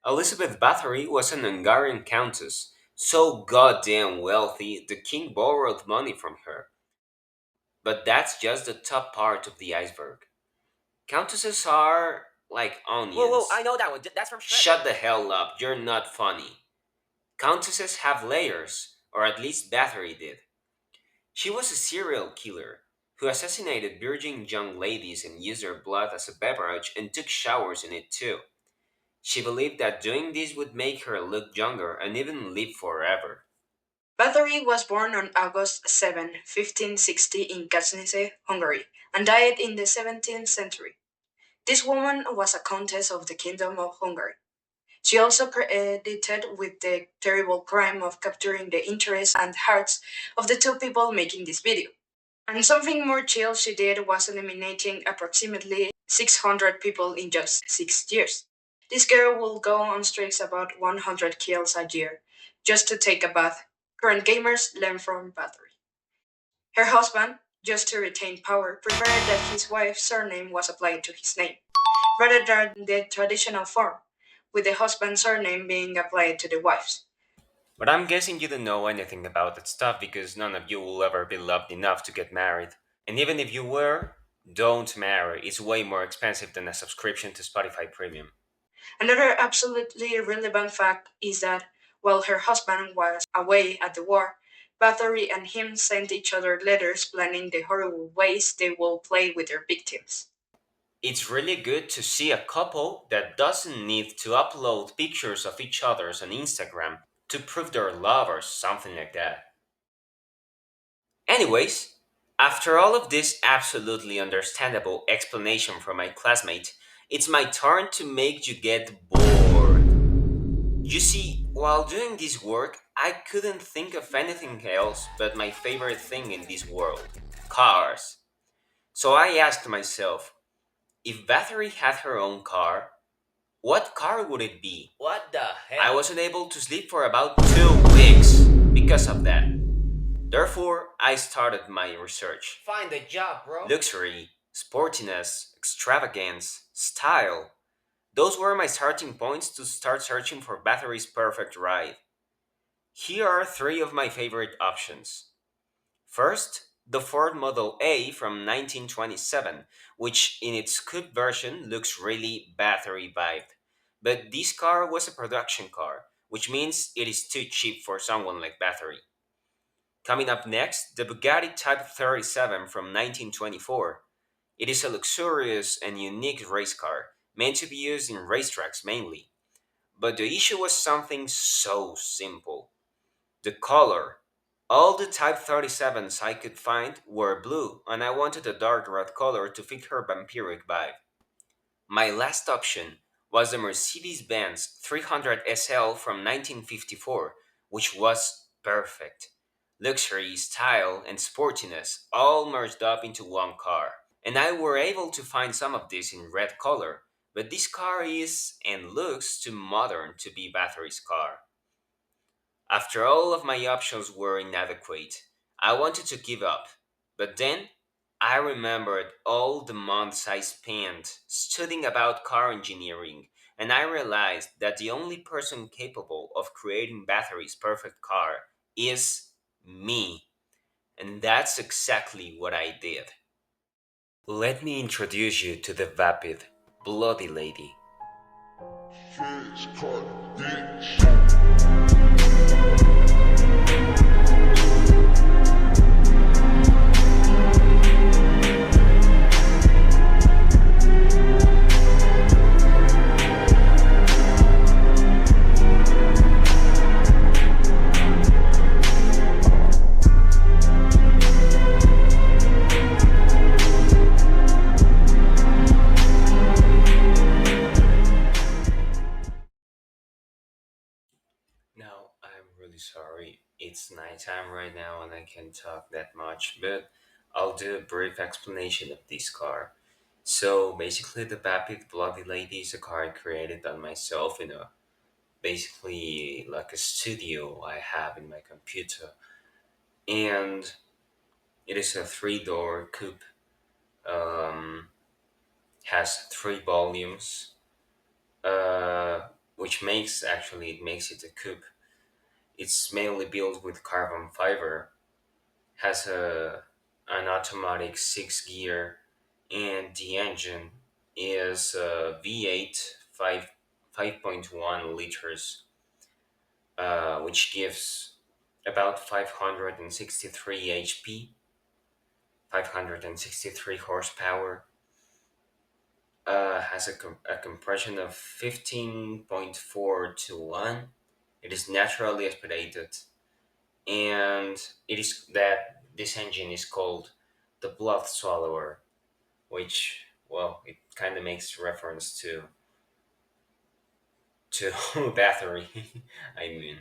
Elizabeth Bathory was an Hungarian countess, so goddamn wealthy the king borrowed money from her. But that's just the top part of the iceberg. Countesses are like Whoa, onions. I know that one. That's from Shrek. Shut the hell up, you're not funny. Countesses have layers, or at least Bathory did. She was a serial killer who assassinated virgin young ladies and used their blood as a beverage and took showers in it too. She believed that doing this would make her look younger and even live forever. Bathory was born on August 7, 1560 in Kaznice, Hungary, and died in the 17th century. This woman was a countess of the Kingdom of Hungary. She also credited with the terrible crime of capturing the interests and hearts of the two people making this video. And something more chill she did was eliminating approximately 600 people in just 6 years. This girl will go on streaks about 100 kills a year just to take a bath. Current gamers learn from Bathory. Her husband, just to retain power, preferred that his wife's surname was applied to his name, rather than the traditional form, with the husband's surname being applied to the wife's. But I'm guessing you don't know anything about that stuff because none of you will ever be loved enough to get married. And even if you were, don't marry. It's way more expensive than a subscription to Spotify Premium. Another absolutely relevant fact is that while her husband was away at the war, Bathory and him sent each other letters planning the horrible ways they will play with their victims. It's really good to see a couple that doesn't need to upload pictures of each other's on Instagram to prove their love or something like that. Anyways, after all of this absolutely understandable explanation from my classmate, it's my turn to make you get bored. You see, while doing this work, I couldn't think of anything else but my favorite thing in this world cars. So I asked myself, if Bathory had her own car, what car would it be? What the I hell? wasn't able to sleep for about 2 weeks because of that. Therefore, I started my research. Find a job, bro. Luxury, sportiness, extravagance, style. Those were my starting points to start searching for Bathory's perfect ride. Here are three of my favorite options. First, the Ford Model A from 1927, which in its coupe version looks really Bathory vibed. But this car was a production car, which means it is too cheap for someone like Bathory. Coming up next, the Bugatti Type 37 from 1924. It is a luxurious and unique race car, meant to be used in racetracks mainly. But the issue was something so simple the color. All the Type 37s I could find were blue, and I wanted a dark red color to fit her vampiric vibe. My last option was the Mercedes Benz 300 SL from 1954, which was perfect. Luxury, style, and sportiness all merged up into one car. And I were able to find some of this in red color, but this car is and looks too modern to be Bathory's car. After all of my options were inadequate, I wanted to give up. But then I remembered all the months I spent studying about car engineering, and I realized that the only person capable of creating Bathory's perfect car is me. And that's exactly what I did. Let me introduce you to the vapid, bloody lady. Feds caught bitch. Now, I'm really sorry. It's nighttime right now and I can't talk that much, but I'll do a brief explanation of this car. So, basically, the Vapid Bloody Lady is a car I created on myself in a basically like a studio I have in my computer. And it is a three-door coupe, um, has three volumes, uh, which makes it a coupe. It's mainly built with carbon fiber, has an automatic six gear, and the engine is a V8 5.1 liters, which gives about 563 HP, 563 horsepower, has a compression of 15.4 to 1. It is naturally aspirated, and it is that this engine is called the blood swallower, which, well, it kind of makes reference to Bathory. I mean.